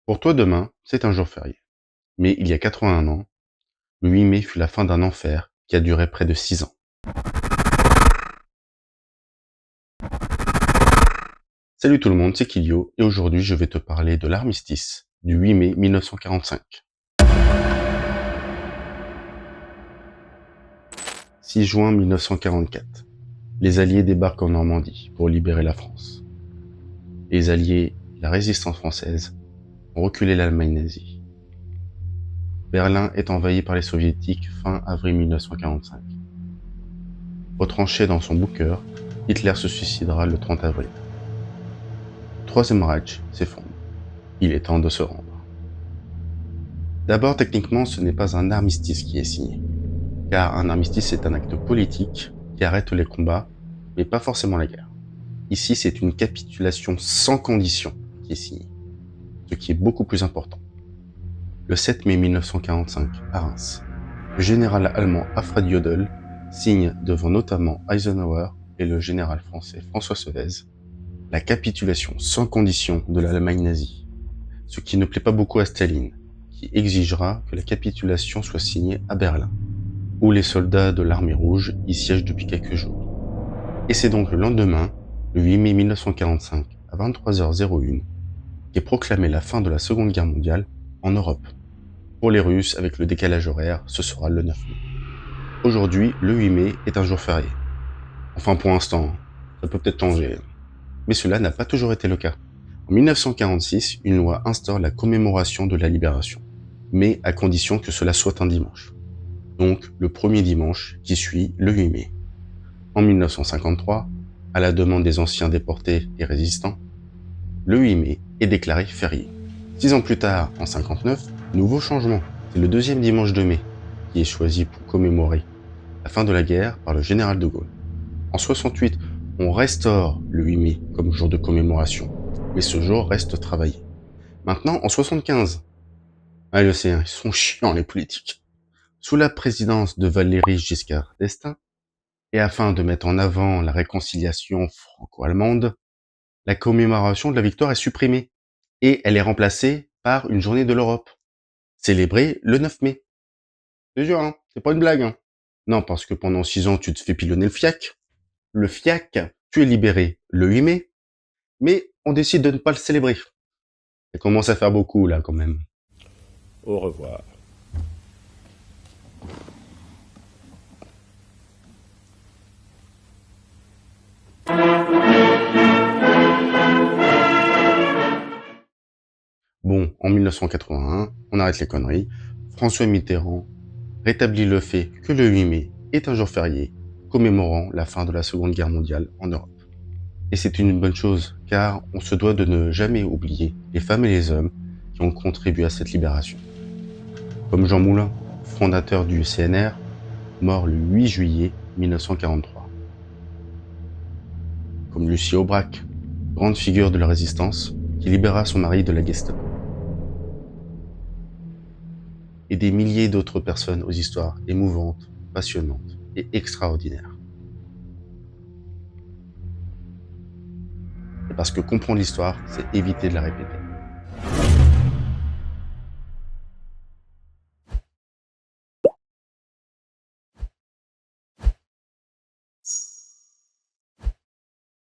Pour toi, demain, c'est un jour férié. Mais il y a 81 ans, le 8 mai fut la fin d'un enfer qui a duré près de 6 ans. Salut tout le monde, c'est Kilio, et aujourd'hui je vais te parler de l'armistice du 8 mai 1945. 6 juin 1944. Les Alliés débarquent en Normandie pour libérer la France. Les Alliés, la résistance française, ont reculé l'Allemagne nazie. Berlin est envahi par les Soviétiques fin avril 1945. Retranché dans son bunker, Hitler se suicidera le 30 avril. Le Troisième Reich s'effondre. Il est temps de se rendre. D'abord, techniquement, ce n'est pas un armistice qui est signé, car un armistice est un acte politique qui arrête les combats, mais pas forcément la guerre. Ici, c'est une capitulation sans condition qui est signée, ce qui est beaucoup plus important. Le 7 mai 1945, à Reims, le général allemand Alfred Jodl signe devant notamment Eisenhower et le général français François Sevez la capitulation sans condition de l'Allemagne nazie, ce qui ne plaît pas beaucoup à Staline, qui exigera que la capitulation soit signée à Berlin, où les soldats de l'armée rouge y siègent depuis quelques jours. Et c'est donc le lendemain, le 8 mai 1945, à 23h01, qu'est proclamée la fin de la Seconde Guerre mondiale en Europe. Pour les Russes, avec le décalage horaire, ce sera le 9 mai. Aujourd'hui, le 8 mai est un jour férié. Enfin pour l'instant, ça peut peut-être changer. Mais cela n'a pas toujours été le cas. En 1946, une loi instaure la commémoration de la libération, mais à condition que cela soit un dimanche. Donc le premier dimanche qui suit le 8 mai. En 1953, à la demande des anciens déportés et résistants, le 8 mai est déclaré férié. 6 ans plus tard, en 1959, nouveau changement. C'est le deuxième dimanche de mai qui est choisi pour commémorer la fin de la guerre par le général de Gaulle. En 68, on restaure le 8 mai comme jour de commémoration, mais ce jour reste travaillé. Maintenant, en 75, je sais, ils sont chiants les politiques. Sous la présidence de Valéry Giscard d'Estaing, et afin de mettre en avant la réconciliation franco-allemande, la commémoration de la victoire est supprimée, et elle est remplacée par une journée de l'Europe, célébrée le 9 mai. C'est sûr, hein, c'est pas une blague. Hein. Non, parce que pendant 6 ans, tu te fais pilonner le fiac. Le fiac, tu es libéré le 8 mai, mais on décide de ne pas le célébrer. Ça commence à faire beaucoup, là, quand même. Au revoir. Bon, en 1981, on arrête les conneries. François Mitterrand rétablit le fait que le 8 mai est un jour férié, commémorant la fin de la Seconde Guerre mondiale en Europe. Et c'est une bonne chose, car on se doit de ne jamais oublier les femmes et les hommes qui ont contribué à cette libération. Comme Jean Moulin, fondateur du CNR, mort le 8 juillet 1943. Comme Lucie Aubrac, grande figure de la résistance, qui libéra son mari de la Gestapo. Et des milliers d'autres personnes aux histoires émouvantes, passionnantes et extraordinaires. Et parce que comprendre l'histoire, c'est éviter de la répéter.